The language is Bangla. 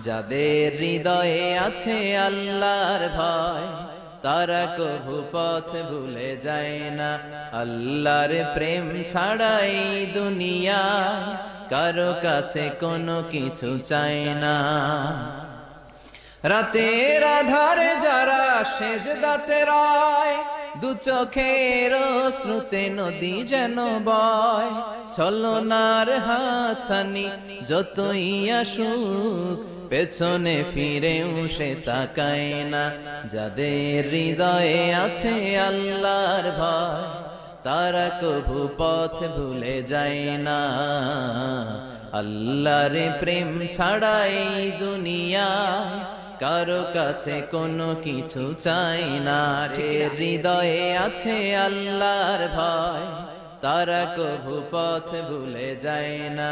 যাদের হৃদয়ে আছে আল্লাহর ভয়, তারা কভু পথ ভুলে যায় না। আল্লাহর প্রেম ছাড়াই দুনিয়ায় কারো কাছে কোনো কিছু চায় না। রাতের আধারে যারা সেজদাতে রয়, দু চোখের শ্রুতে নদী যেন বয়। ছলনার হাতছানি যতই আসুক, পেছনে ফিরেও সে তাকায় না। যাদের হৃদয়ে আছে আল্লাহর ভয়, তারা কভু পথ ভুলে যায় না। আল্লাহর প্রেম ছাড়াই দুনিয়ায় কারো কাছে কোনো কিছু চাই না। হৃদয়ে আছে আল্লাহর ভয়, তারা কভু পথ ভুলে যায় না।